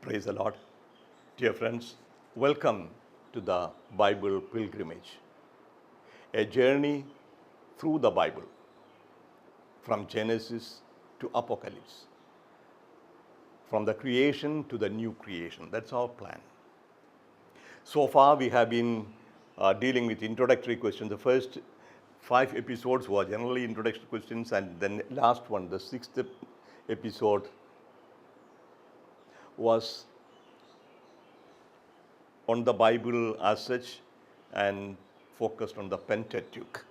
Praise the Lord. Dear friends, welcome to the Bible pilgrimage, a journey through the Bible from Genesis to Apocalypse, from the creation to the new creation. That's our plan. So far, we have been dealing with introductory questions. The first 5 episodes were generally introductory questions, and then last one, the sixth episode, was on the Bible as such and focused on the Pentateuch.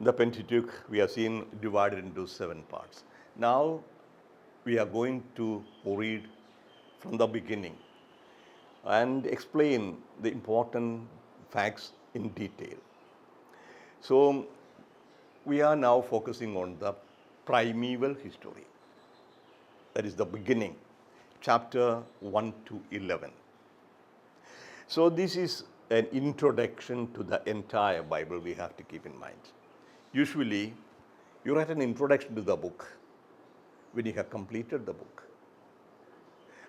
The Pentateuch we have seen divided into 7 parts. Now we are going to read from the beginning and explain the important facts in detail. So we are now focusing on the primeval history. That is the beginning, chapter 1 to 11. So this is an introduction to the entire Bible we have to keep in mind. Usually, you write an introduction to the book when you have completed the book.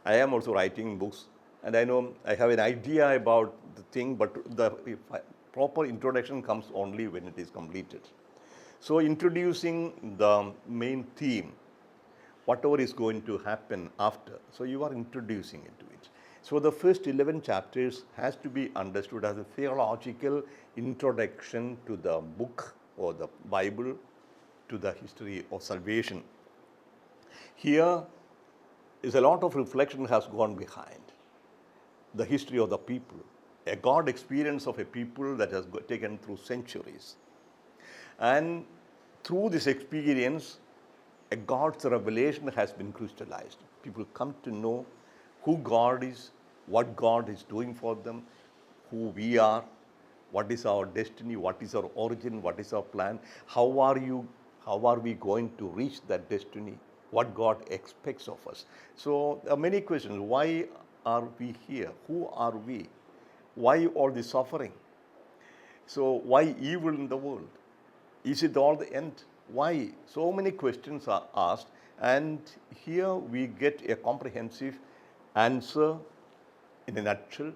I am also writing books, and I know I have an idea about the thing, but the proper introduction comes only when it is completed. So introducing the main theme, whatever is going to happen after, so you are introducing into it. So the first 11 chapters has to be understood as a theological introduction to the book or the Bible, to the history of salvation. Here is a lot of reflection has gone behind the history of the people, a God experience of a people that has taken through centuries. And through this experience, a God's revelation has been crystallized. People come to know who God is, what God is doing for them, who we are, what is our destiny, what is our origin, what is our plan, how are we going to reach that destiny, what God expects of us. So there are many questions. Why are we here? Who are we? Why all the suffering? So why evil in the world? Is it all the end? Why? So many questions are asked, and here we get a comprehensive answer in a nutshell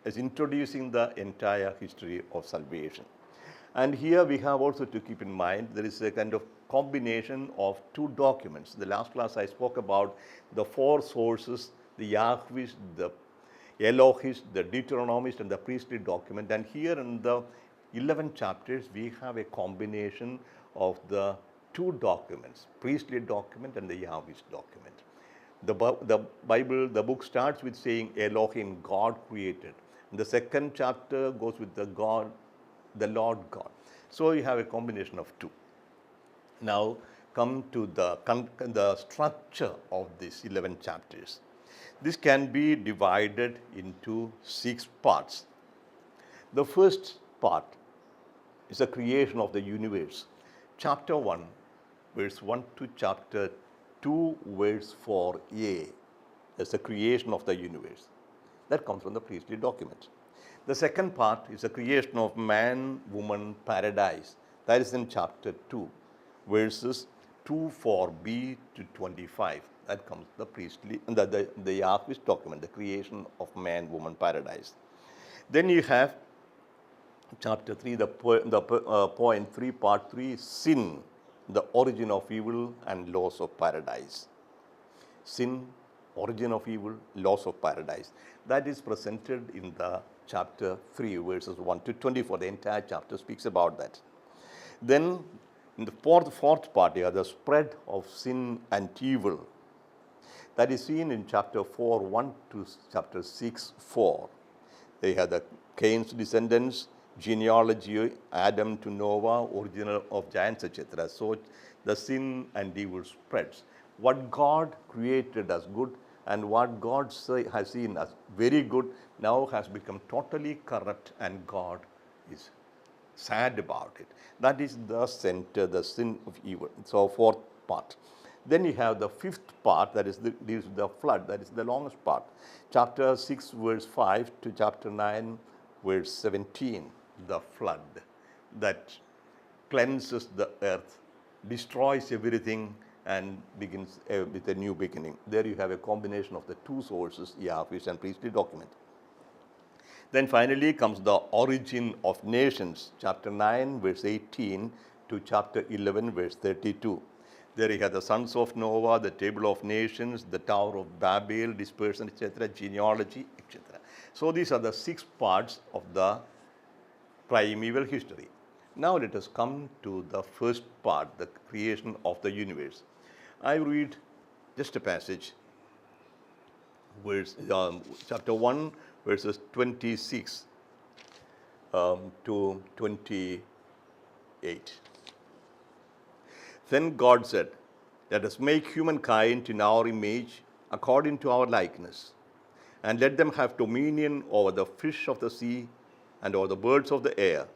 as introducing the entire history of salvation. And here we have also to keep in mind there is a kind of combination of 2 documents. The last class I spoke about the 4 sources, the Yahwist, the Elohist, the Deuteronomist, and the priestly document. And here in the 11 chapters, we have a combination of the 2 documents, priestly document and the Yahwist document. The Bible, the book starts with saying Elohim, God created. And the second chapter goes with the God, the Lord God. So you have a combination of 2. Now come to the structure of these 11 chapters. This can be divided into 6 parts. The first part is the creation of the universe. Chapter 1, verse 1 to chapter 2, verse 4a. That's the creation of the universe. That comes from the priestly document. The second part is the creation of man, woman, paradise. That is in chapter 2, verses 2-4b to 25. That comes the priestly, the Yahwist document, the creation of man, woman, paradise. Then you have chapter 3, point 3, part 3, sin, the origin of evil and laws of paradise. Sin, origin of evil, laws of paradise. That is presented in the chapter 3, verses 1 to 24. The entire chapter speaks about that. Then in the fourth part, you have the spread of sin and evil. That is seen in chapter 4, 1 to chapter 6, 4. They have the Cain's descendants, genealogy, Adam to Noah, original of giants, etc. So the sin and evil spreads. What God created as good and what God has seen as very good now has become totally corrupt, and God is sad about it. That is the center, the sin of evil. So 4th part. Then you have the 5th part, that is the flood, that is the longest part. Chapter 6, verse 5 to chapter 9, verse 17, the flood that cleanses the earth, destroys everything, and begins with a new beginning. There you have a combination of the two sources, Yahweh's and priestly document. Then finally comes the origin of nations, chapter 9, verse 18 to chapter 11, verse 32. There you have the sons of Noah, the table of nations, the Tower of Babel, dispersion, etc., genealogy, etc. So these are the 6 parts of the primeval history. Now let us come to the first part, the creation of the universe. I read just a passage, chapter 1, verses 26 to 28. Then God said, "Let us make humankind in our image, according to our likeness, and let them have dominion over the fish of the sea, and over the birds of the air,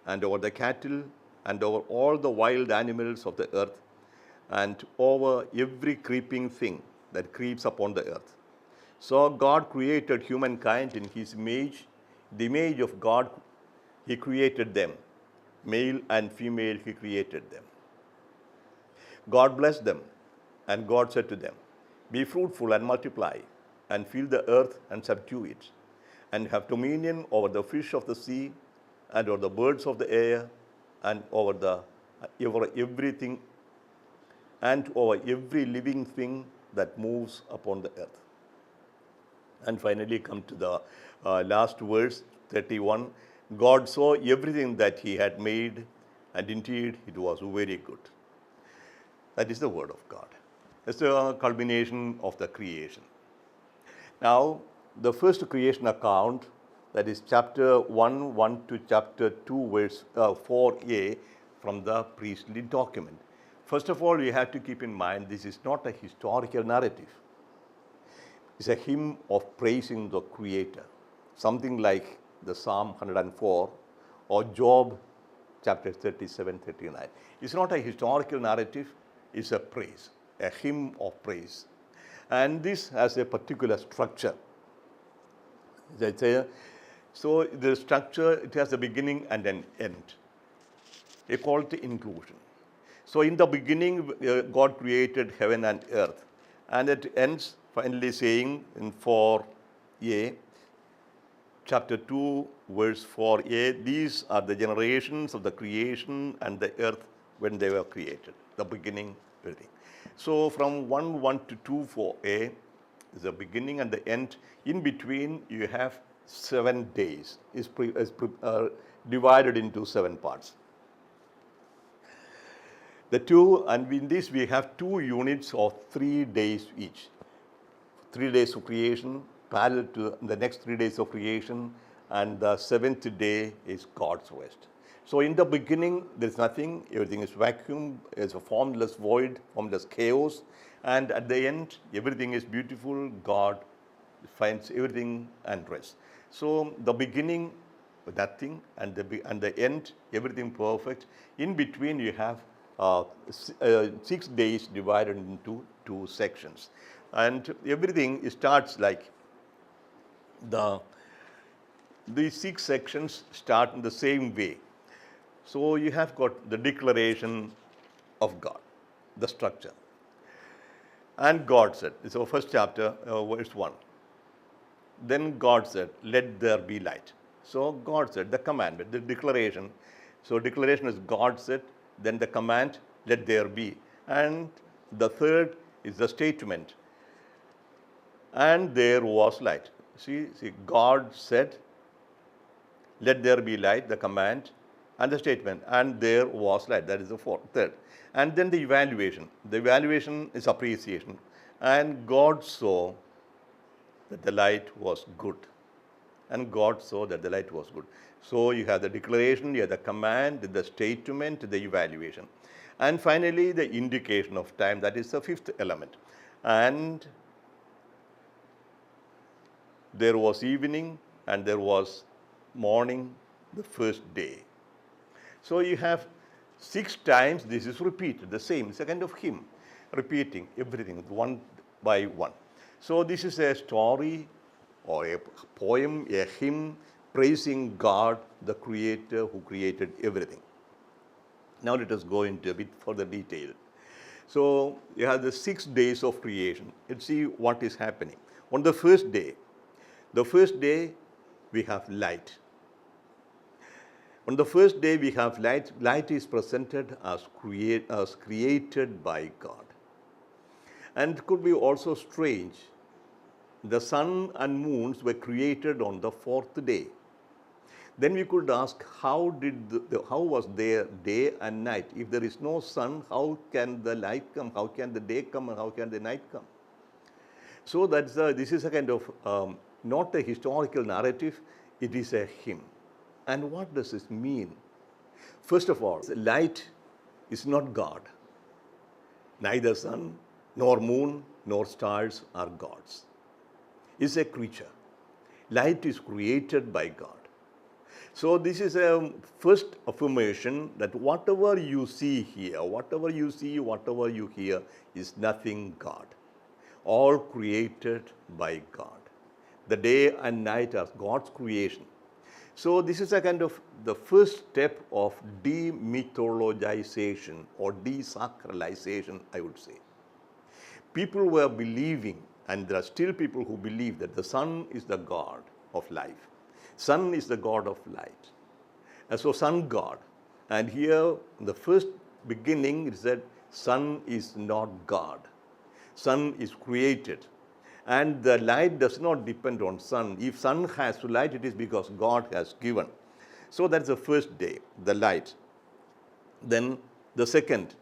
and over the cattle, and over all the wild animals of the earth, and over every creeping thing that creeps upon the earth." So God created humankind in His image. The image of God, He created them. Male and female, He created them. God blessed them, and God said to them, "Be fruitful and multiply, and fill the earth and subdue it, and have dominion over the fish of the sea, and over the birds of the air, and over everything, and over every living thing that moves upon the earth." And finally come to the last verse, 31. God saw everything that He had made, and indeed it was very good. That is the word of God. It's a culmination of the creation. Now, the first creation account, that is chapter 1 to chapter 2, verse 4a from the priestly document. First of all, you have to keep in mind this is not a historical narrative. It's a hymn of praising the Creator, something like the Psalm 104 or Job chapter 37, 39. It's not a historical narrative, it's a praise, a hymn of praise. And this has a particular structure. So the structure, it has a beginning and an end. They call it inclusion. So in the beginning, God created heaven and earth. And it ends finally saying in 4a, chapter 2, verse 4a, these are the generations of the creation and the earth when they were created, the beginning, everything. So from 1 to 2, 4a is the beginning and the end. In between, you have 7 days. It's divided into 7 parts. And in this we have 2 units of 3 days each. 3 days of creation, parallel to the next 3 days of creation, and the 7th day is God's rest. So in the beginning, there is nothing, everything is vacuum, it's a formless void, formless chaos, and at the end, everything is beautiful, God finds everything and rest. So the beginning, nothing, and the end, everything perfect. In between, you have 6 days divided into 2 sections. And everything starts like these 6 sections start in the same way. So you have got the declaration of God, the structure. And God said, so first chapter, verse 1. Then God said, "Let there be light." So God said, the commandment, the declaration. So declaration is God said, then the command, "Let there be." And the third is the statement. And there was light. See, God said, "Let there be light," the command, and the statement, and there was light. That is the third. And then the evaluation. The evaluation is appreciation. And God saw that the light was good. And God saw that the light was good. So you have the declaration, you have the command, the statement, the evaluation. And finally, the indication of time. That is the 5th element. And there was evening and there was morning, the first day. So you have 6 times this is repeated, the same. It's a kind of hymn, repeating everything one by one. So this is a story or a poem, a hymn praising God, the Creator who created everything. Now let us go into a bit further detail. So you have the 6 days of creation. Let's see what is happening. On the first day we have light. On the first day we have light. Light is presented as created by God. And it could be also strange. The sun and moons were created on the fourth day. Then we could ask, how was there day and night? If there is no sun, how can the light come? How can the day come and how can the night come? So this is a kind of not a historical narrative, it is a hymn. And what does this mean? First of all, light is not God. Neither sun, nor moon, nor stars are gods. It's a creature. Light is created by God. So this is a first affirmation that whatever you see here, whatever you see, whatever you hear is nothing God. All created by God. The day and night are God's creation. So this is a kind of the first step of demythologization or desacralization, I would say. People were believing, and there are still people who believe that the sun is the God of life. Sun is the God of light. And so sun God. And here, in the first beginning, it said, sun is not God. Sun is created. And the light does not depend on sun. If sun has light, it is because God has given. So that's the first day, the light. Then the second.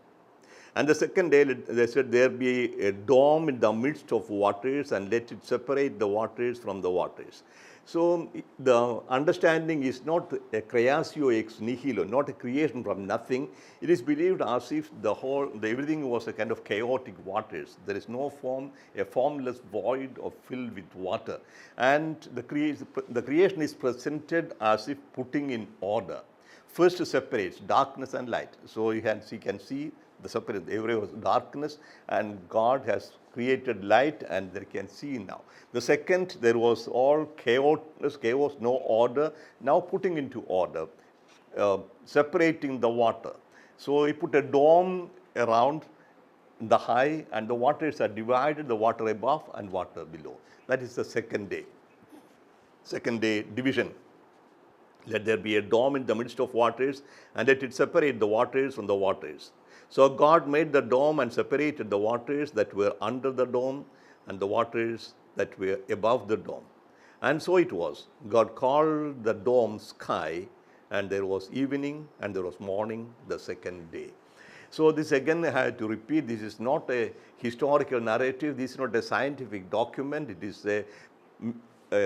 And the second day, they said, there be a dome in the midst of waters and let it separate the waters from the waters. So the understanding is not a creatio ex nihilo, not a creation from nothing. It is believed as if everything was a kind of chaotic waters. There is no form, a formless void or filled with water. And the creation is presented as if putting in order. First separates darkness and light. So you can see the separate, everywhere was darkness, and God has created light, and they can see now. The second, there was all chaos, no order, now putting into order, separating the water. So he put a dome around the high, and the waters are divided, the water above and water below. That is the second day. Second day division. Let there be a dome in the midst of waters, and let it separate the waters from the waters. So God made the dome and separated the waters that were under the dome and the waters that were above the dome. And so it was. God called the dome sky, and there was evening and there was morning the second day. So this again I have to repeat, this is not a historical narrative, this is not a scientific document, it is a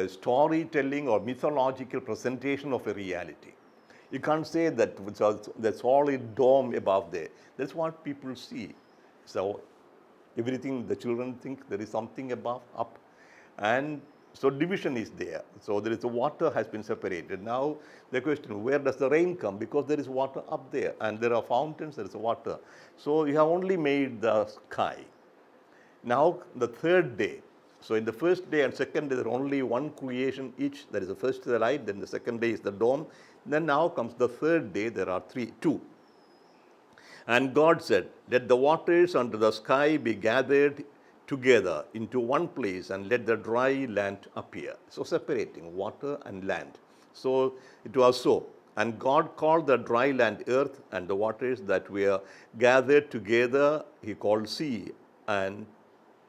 storytelling or mythological presentation of a reality. You can't say that the solid dome above there. That's what people see. So everything the children think there is something above, up. And so division is there. So there is the water has been separated. Now the question, where does the rain come? Because there is water up there, and there are fountains, there is water. So you have only made the sky. Now the third day. So in the first day and second day, there is only one creation each. There is the first the light, then the second day is the dome. Then now comes the third day, there are two. And God said, let the waters under the sky be gathered together into one place, and let the dry land appear. So separating water and land. So it was so. And God called the dry land earth, and the waters that were gathered together he called sea, and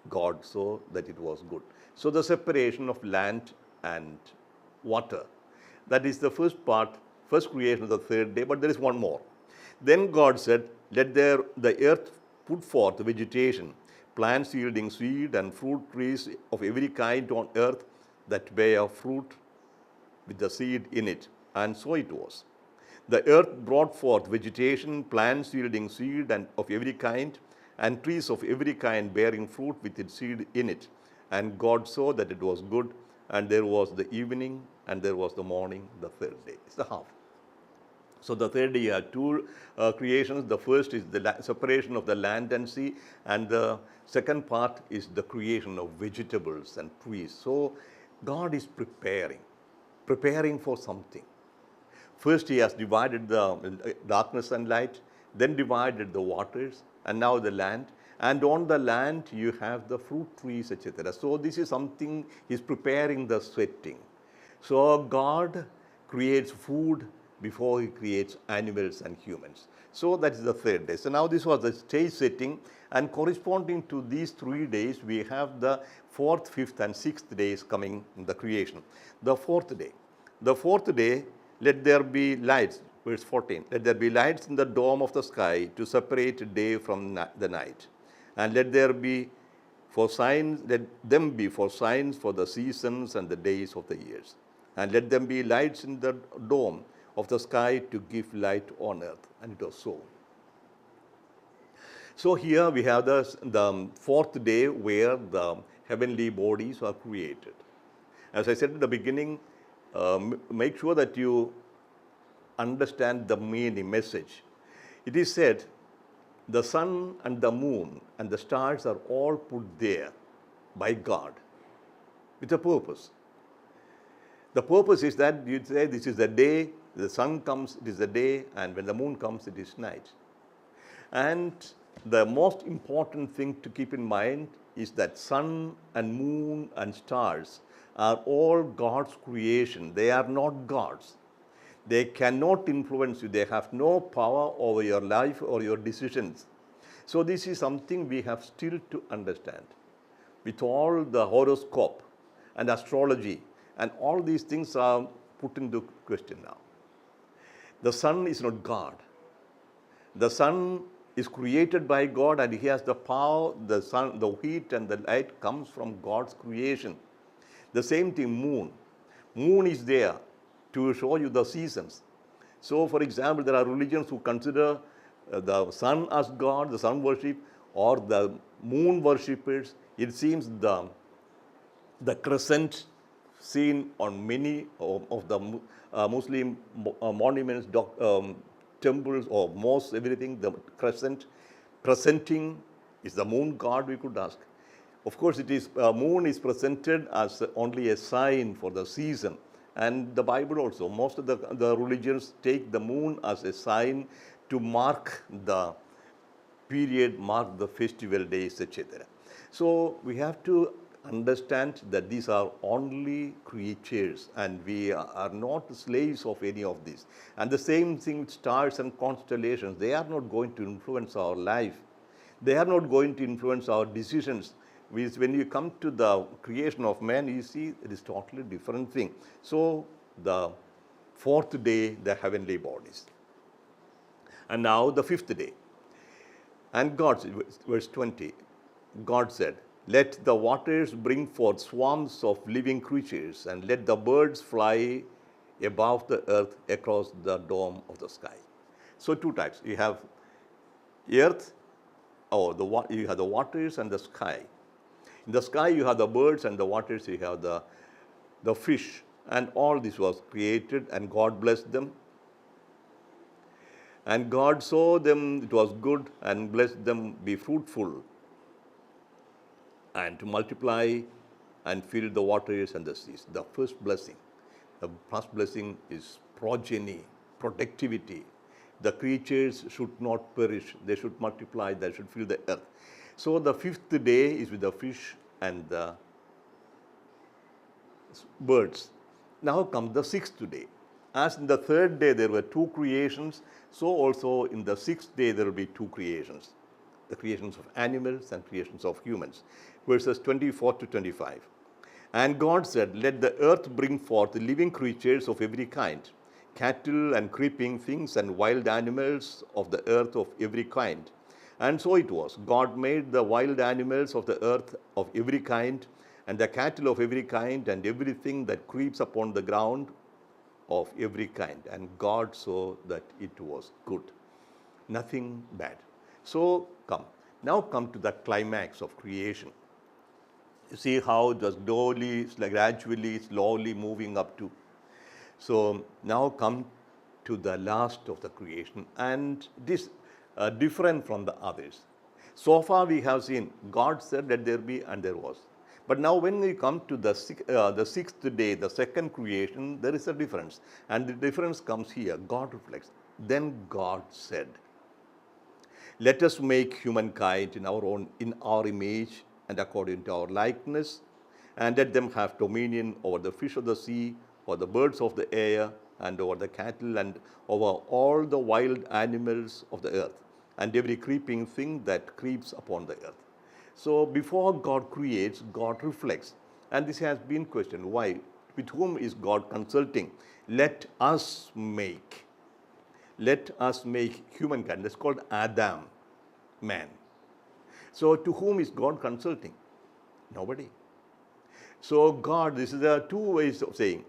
God saw that it was good. So the separation of land and water. That is the first part, first creation of the third day, but there is one more. Then God said, let the earth put forth vegetation, plants yielding seed and fruit trees of every kind on earth that bear fruit with the seed in it. And so it was. The earth brought forth vegetation, plants yielding seed and of every kind, and trees of every kind bearing fruit with its seed in it. And God saw that it was good, and there was the evening, and there was the morning, the third day. It's the half. So the third day you have two creations. The first is the separation of the land and sea, and the second part is the creation of vegetables and trees. So God is preparing for something. First he has divided the darkness and light, then divided the waters, and now the land. And on the land you have the fruit trees, etc. So this is something he's preparing the setting. So God creates food before he creates animals and humans. So that is the third day. So now this was the stage setting, and corresponding to these 3 days, we have the fourth, fifth, and sixth days coming in the creation. The fourth day. The fourth day, let there be lights, verse 14. Let there be lights in the dome of the sky to separate day from the night. And let there be for signs, let them be for signs for the seasons and the days of the years. And let them be lights in the dome of the sky to give light on earth. And it was so. So here we have the fourth day where the heavenly bodies are created. As I said at the beginning, make sure that you understand the meaning, message. It is said, the sun and the moon and the stars are all put there by God with a purpose. The purpose is that you say this is the day, the sun comes, it is the day, and when the moon comes, it is night. And the most important thing to keep in mind is that sun and moon and stars are all God's creation. They are not gods. They cannot influence you. They have no power over your life or your decisions. So this is something we have still to understand. With all the horoscope and astrology and all these things are put into question now. The sun is not God. The sun is created by God and he has the power, the sun, the heat and the light comes from God's creation. The same thing, moon. Moon is there to show you the seasons. So, for example, there are religions who consider the sun as God, the sun worship, or the moon worshippers. It seems the crescent seen on many of the Muslim monuments, temples or mosques, everything, the crescent presenting is the moon god, we could ask. Of course, it is moon is presented as only a sign for the season. And the Bible also, most of the religions take the moon as a sign to mark the period, mark the festival days, etc. So we have to understand that these are only creatures and we are not slaves of any of these. And the same thing with stars and constellations, they are not going to influence our life. They are not going to influence our decisions. When you come to the creation of man, you see it is totally different thing. So the fourth day, the heavenly bodies. And now the fifth day. And God, verse 20, God said, let the waters bring forth swarms of living creatures, and let the birds fly above the earth across the dome of the sky. So two types. You have earth, you have the waters and the sky. In the sky you have the birds, and the waters you have the fish. And all this was created, and God blessed them. And God saw them, it was good, and blessed them, be fruitful, and to multiply and fill the waters and the seas. The first blessing. The first blessing is progeny, productivity. The creatures should not perish. They should multiply. They should fill the earth. So the fifth day is with the fish and the birds. Now comes the sixth day. As in the third day there were two creations, so also in the sixth day there will be two creations. The creations of animals and creations of humans. Verses 24 to 25. And God said, let the earth bring forth living creatures of every kind, cattle and creeping things and wild animals of the earth of every kind. And so it was. God made the wild animals of the earth of every kind, and the cattle of every kind, and everything that creeps upon the ground of every kind. And God saw that it was good. Nothing bad. So now come to the climax of creation. You see how it was gradually, slowly moving up to. So now come to the last of the creation, and this different from the others. So far we have seen God said that there be, and there was. But now when we come to the sixth day, the second creation, there is a difference. And the difference comes here. God reflects. Then God said, let us make humankind in our image and according to our likeness, and let them have dominion over the fish of the sea, over the birds of the air, and over the cattle, and over all the wild animals of the earth, and every creeping thing that creeps upon the earth. So before God creates, God reflects. And this has been questioned. Why? With whom is God consulting? Let us make. Let us make humankind. That's called Adam, man. So to whom is God consulting? Nobody. So God, this is there are two ways of saying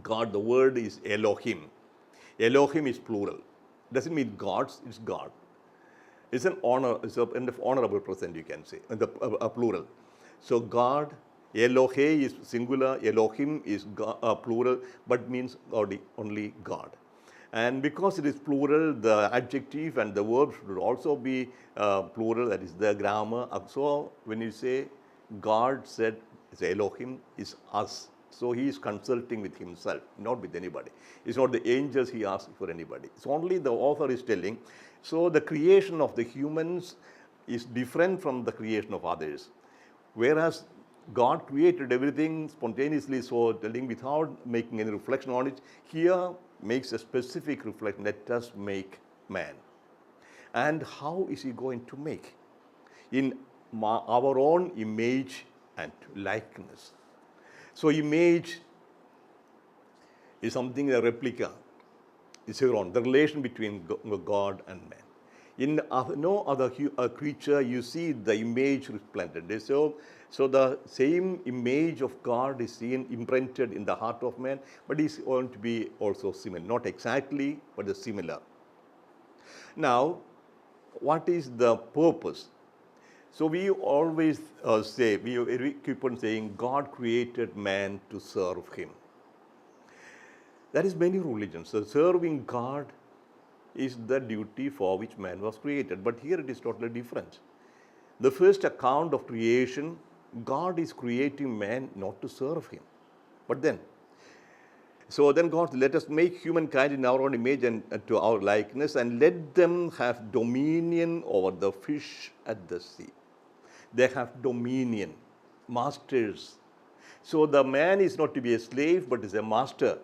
God. The word is Elohim. Elohim is plural. Doesn't mean gods, it's God. It's an honor, it's a kind of honorable present, you can say, a plural. So God, Elohe is singular, Elohim is plural, but means only God. And because it is plural, the adjective and the verb should also be plural, that is the grammar. So when you say God said, it's Elohim is us. So he is consulting with himself, not with anybody. It's not the angels he asks for anybody. It's only the author is telling. So the creation of the humans is different from the creation of others. Whereas God created everything spontaneously, so telling without making any reflection on it, here makes a specific reflection, let us make man. And how is he going to make? In our own image and likeness. So image is something, a replica. It's your own, the relation between God and man. In no other creature you see the image resplendent. So the same image of God is seen imprinted in the heart of man, but is going to be also similar. Not exactly, but similar. Now, what is the purpose? So we always say, we keep on saying, God created man to serve him. That is many religions. So serving God is the duty for which man was created. But here it is totally different. The first account of creation, God is creating man not to serve him. But then God, let us make humankind in our own image and to our likeness, and let them have dominion over the fish at the sea. They have dominion, masters. So the man is not to be a slave, but is a master.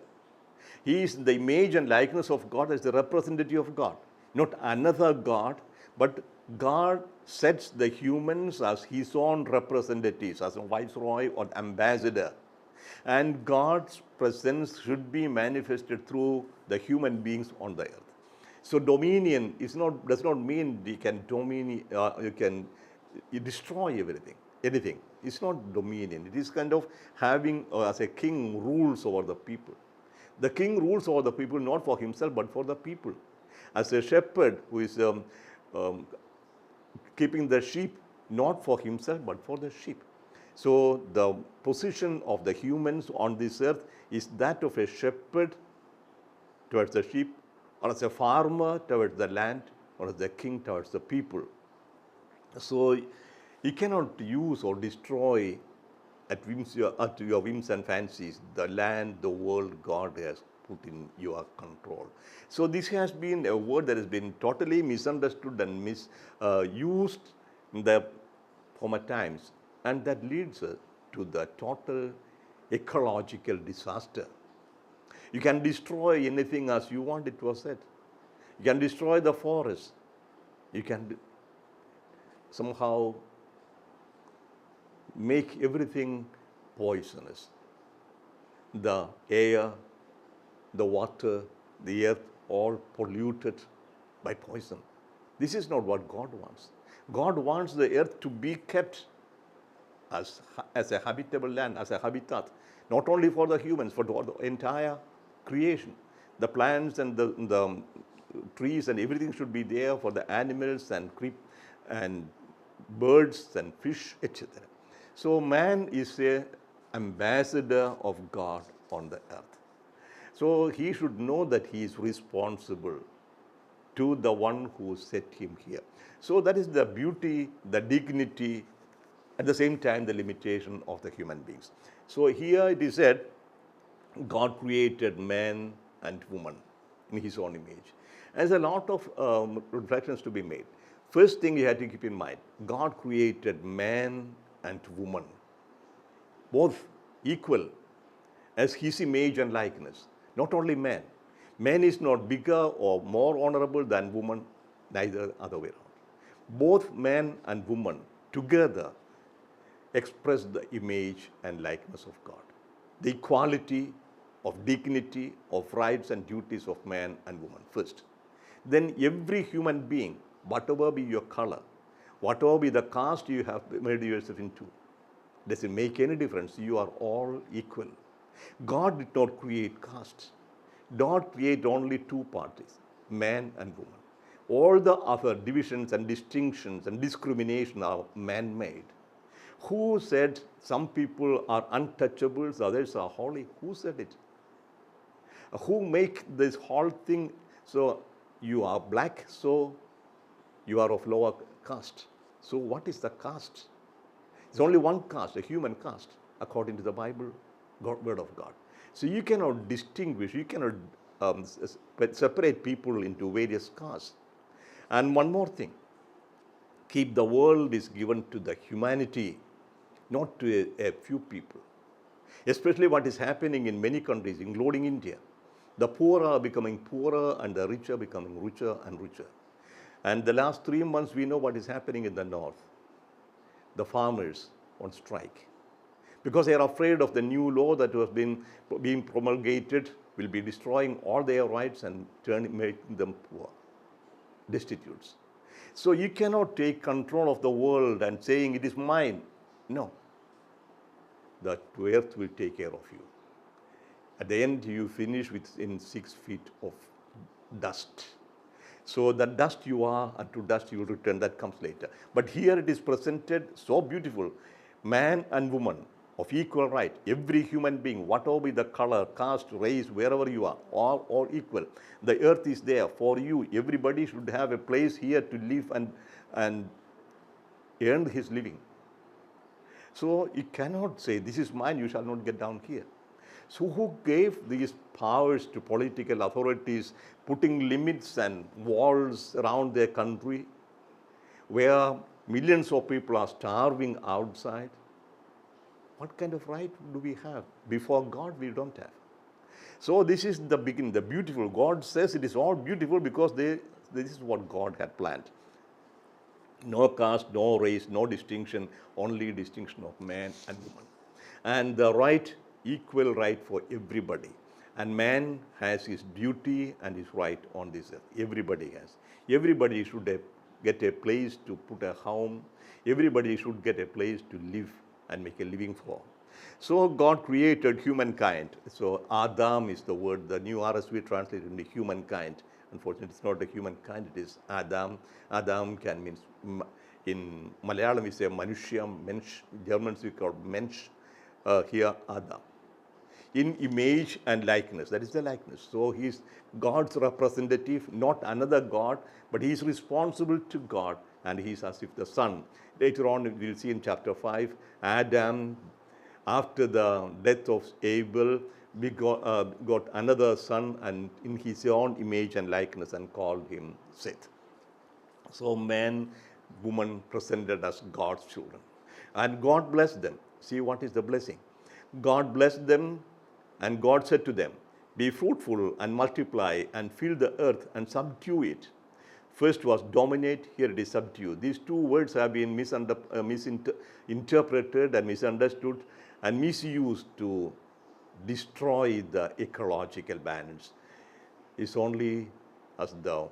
He is the image and likeness of God as the representative of God. Not another God, but God sets the humans as his own representatives, as a viceroy or ambassador. And God's presence should be manifested through the human beings on the earth. So dominion does not mean you can destroy anything. It's not dominion. It is kind of having, as a king, rules over the people. The king rules over the people not for himself, but for the people. As a shepherd who is keeping the sheep not for himself, but for the sheep. So the position of the humans on this earth is that of a shepherd towards the sheep, or as a farmer towards the land, or as a king towards the people. So you cannot use or destroy at your whims and fancies the land, the world God has put in your control. So this has been a word that has been totally misunderstood and misused in the former times, and that leads to the total ecological disaster. You can destroy anything as you want, it was said. You can destroy the forest. You can somehow make everything poisonous. The air, the water, the earth, all polluted by poison. This is not what God wants. God wants the earth to be kept as a habitable land, as a habitat, not only for the humans, but for the entire creation. The plants and the trees and everything should be there for the animals and birds and fish, etc. So man is an ambassador of God on the earth. So he should know that he is responsible to the one who set him here. So that is the beauty, the dignity, at the same time the limitation of the human beings. So here it is said, God created man and woman in his own image. There's a lot of reflections to be made. First thing you have to keep in mind, God created man and woman, both equal as his image and likeness. Not only man. Man is not bigger or more honorable than woman, neither other way around. Both man and woman together express the image and likeness of God. The equality of dignity, of rights and duties of man and woman first. Then every human being, whatever be your color, whatever be the caste you have made yourself into, does it make any difference? You are all equal. God did not create castes. God created only two parties, man and woman. All the other divisions and distinctions and discrimination are man-made. Who said some people are untouchables, others are holy? Who said it? Who make this whole thing so you are black, so you are of lower caste? So what is the caste? It's only one caste, a human caste, according to the Bible, word of God. So you cannot distinguish, you cannot separate people into various castes. And one more thing, keep the world is given to the humanity, not to a few people. Especially what is happening in many countries, including India. The poor are becoming poorer and the rich are becoming richer and richer. And the last 3 months, we know what is happening in the north. The farmers on strike because they are afraid of the new law that was being promulgated will be destroying all their rights and making them poor, destitutes. So you cannot take control of the world and saying it is mine. No. The earth will take care of you. At the end, you finish within 6 feet of dust. So the dust you are, and to dust you will return, that comes later. But here it is presented so beautiful. Man and woman of equal right, every human being, whatever be the color, caste, race, wherever you are, all equal. The earth is there for you. Everybody should have a place here to live and earn his living. So you cannot say, this is mine, you shall not get down here. So who gave these powers to political authorities, putting limits and walls around their country, where millions of people are starving outside? What kind of right do we have? Before God, we don't have. So this is the beginning, the beautiful. God says it is all beautiful because this is what God had planned. No caste, no race, no distinction, only distinction of man and woman. And the right, equal right for everybody. And man has his duty and his right on this earth. Everybody has. Everybody should get a place to put a home. Everybody should get a place to live and make a living for. So God created humankind. So Adam is the word, the new RSV translated into humankind. Unfortunately, it's not a humankind, it is Adam. Adam can mean, in Malayalam we say Manushya, Mensch, Germans we call Mensch, here Adam. In image and likeness, that is the likeness. So he is God's representative, not another God, but he is responsible to God and he is as if the son. Later on, we will see in chapter 5, Adam, after the death of Abel, got another son and in his own image and likeness and called him Seth. So man, woman presented as God's children. And God blessed them. See what is the blessing. God blessed them and God said to them, be fruitful and multiply and fill the earth and subdue it. First was dominate, here it is subdue. These two words have been misinterpreted and misunderstood and misused to destroy the ecological balance. It's only as the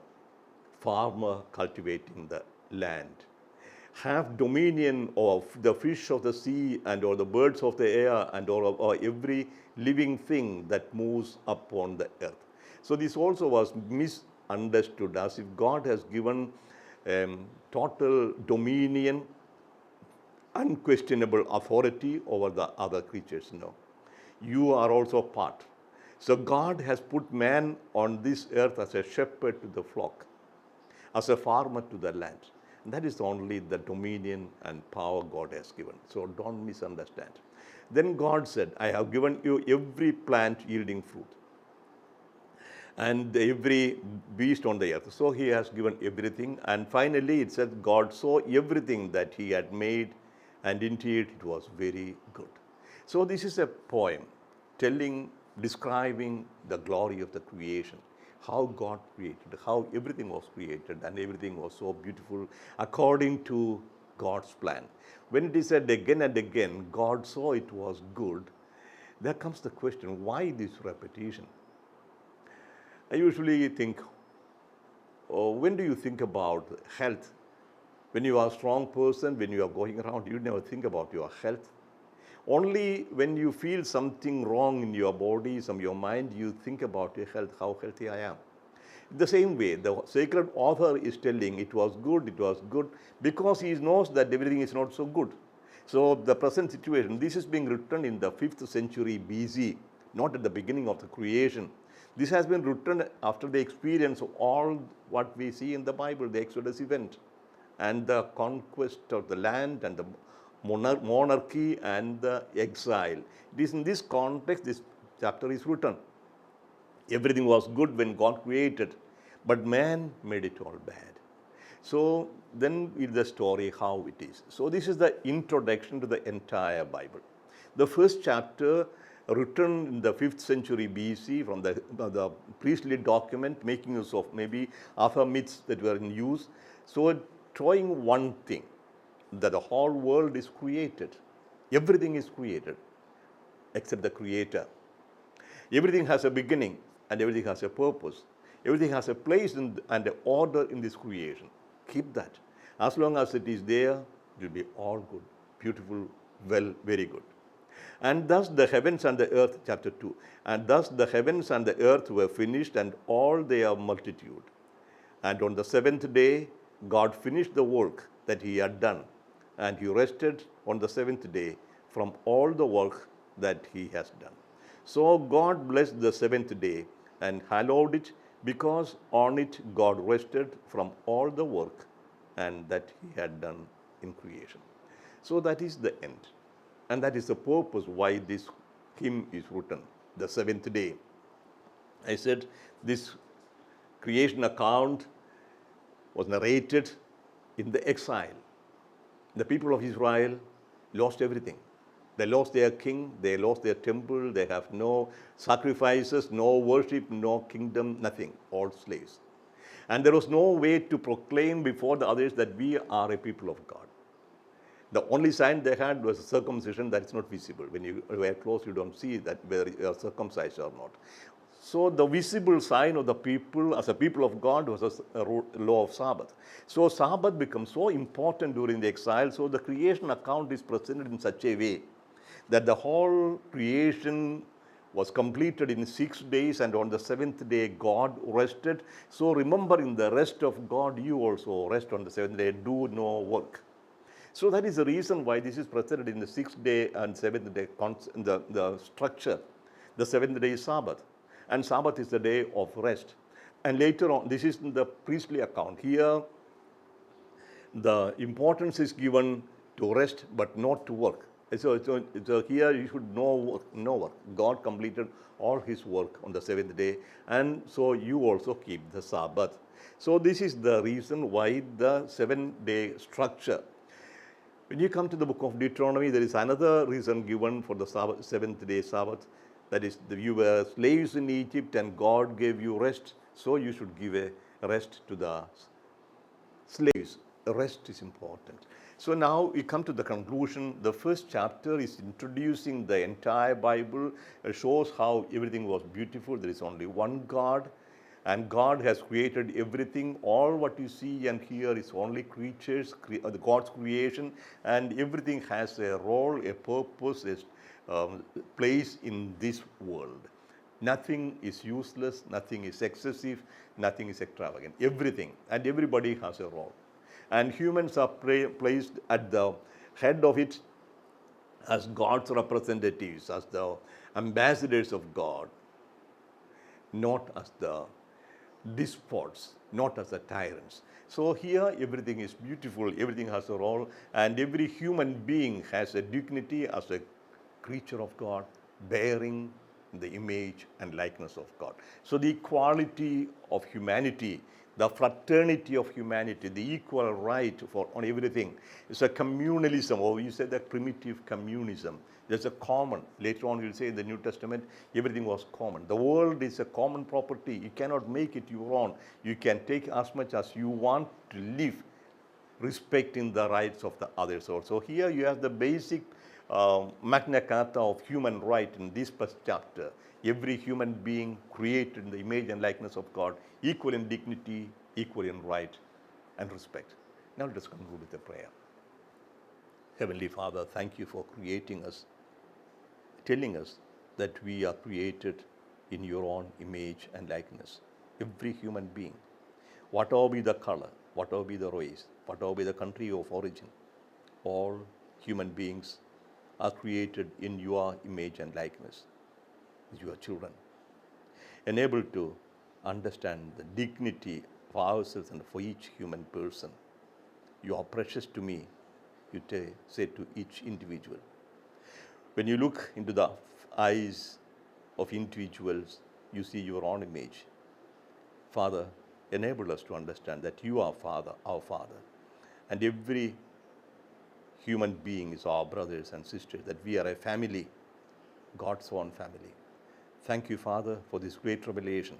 farmer cultivating the land. Have dominion of the fish of the sea and or the birds of the air and or every living thing that moves upon the earth. So this also was misunderstood as if God has given total dominion, unquestionable authority over the other creatures. No. You are also part. So God has put man on this earth as a shepherd to the flock, as a farmer to the land. And that is only the dominion and power God has given. So don't misunderstand. Then God said, I have given you every plant yielding fruit. and every beast on the earth. So he has given everything. And finally it says God saw everything that he had made, and indeed it was very good. So this is a poem describing the glory of the creation, how God created, how everything was created, and everything was so beautiful according to God's plan. When it is said again and again, God saw it was good, there comes the question, why this repetition? I usually think, when do you think about health? When you are a strong person, when you are going around, you never think about your health. Only when you feel something wrong in your body, some your mind, you think about your health, how healthy I am. The same way, the sacred author is telling it was good, because he knows that everything is not so good. So the present situation, this is being written in the 5th century BC, not at the beginning of the creation. This has been written after the experience of all what we see in the Bible, the Exodus event, and the conquest of the land, and the monarchy, and the exile. It is in this context this chapter is written. Everything was good when God created, but man made it all bad. So then is the story how it is. So this is the introduction to the entire Bible. The first chapter, written in the 5th century BC from the priestly document, making use of maybe other myths that were in use. So showing one thing, that the whole world is created. Everything is created except the Creator. Everything has a beginning and everything has a purpose. Everything has a place and an order in this creation. Keep that. As long as it is there, it will be all good, beautiful, well, very good. And thus the heavens and the earth, chapter 2. And thus the heavens and the earth were finished, and all their multitude. And on the 7th day, God finished the work that he had done, and he rested on the 7th day from all the work that he has done. So God blessed the 7th day and hallowed it, because on it God rested from all the work and that he had done in creation. So that is the end. And that is the purpose why this hymn is written, the 7th day. I said this creation account was narrated in the exile. The people of Israel lost everything. They lost their king, they lost their temple, they have no sacrifices, no worship, no kingdom, nothing, all slaves. And there was no way to proclaim before the others that we are a people of God. The only sign they had was circumcision that is not visible. When you were close, you don't see that whether you are circumcised or not. So the visible sign of the people as a people of God was a law of Sabbath. So Sabbath becomes so important during the exile. So the creation account is presented in such a way that the whole creation was completed in 6 days, and on the 7th day God rested. So remember, in the rest of God, you also rest on the 7th day, do no work. So that is the reason why this is presented in the 6th day and 7th day, the structure. The 7th day is Sabbath, and Sabbath is the day of rest. And later on, this is in the priestly account. Here, the importance is given to rest but not to work. So here you should no work. God completed all his work on the 7th day, and so you also keep the Sabbath. So this is the reason why the 7-day structure. When you come to the book of Deuteronomy, there is another reason given for the 7th day Sabbath. That is, you were slaves in Egypt and God gave you rest, so you should give a rest to the slaves. Rest is important. So now we come to the conclusion. The first chapter is introducing the entire Bible. It shows how everything was beautiful. There is only one God, and God has created everything. All what you see and hear is only creatures, God's creation, and everything has a role, a purpose, a place in this world. Nothing is useless, nothing is excessive, nothing is extravagant. Everything and everybody has a role. And humans are placed at the head of it as God's representatives, as the ambassadors of God, not as the despots, not as the tyrants. So here everything is beautiful, everything has a role, and every human being has a dignity as a creature of God, bearing in the image and likeness of God. So the equality of humanity, the fraternity of humanity, the equal right for on everything is a communalism, or you say that primitive communism. There's a common. Later on, we'll say in the New Testament, everything was common. The world is a common property. You cannot make it your own. You can take as much as you want to live, respecting the rights of the others also. Here you have the basic Magna Carta of human right in this first chapter. Every human being created in the image and likeness of God, equal in dignity, equal in right and respect. Now let us conclude with a prayer. Heavenly Father, thank you for creating us, telling us that we are created in your own image and likeness. Every human being, whatever be the color, whatever be the race, whatever be the country of origin, all human beings are created in your image and likeness, your children. Enabled to understand the dignity for ourselves and for each human person. You are precious to me, you say to each individual. When you look into the eyes of individuals, you see your own image. Father, enable us to understand that you are Father, our Father, and every human being is our brothers and sisters, that we are a family, God's own family. Thank you, Father, for this great revelation.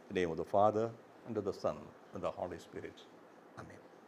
In the name of the Father, and of the Son, and the Holy Spirit.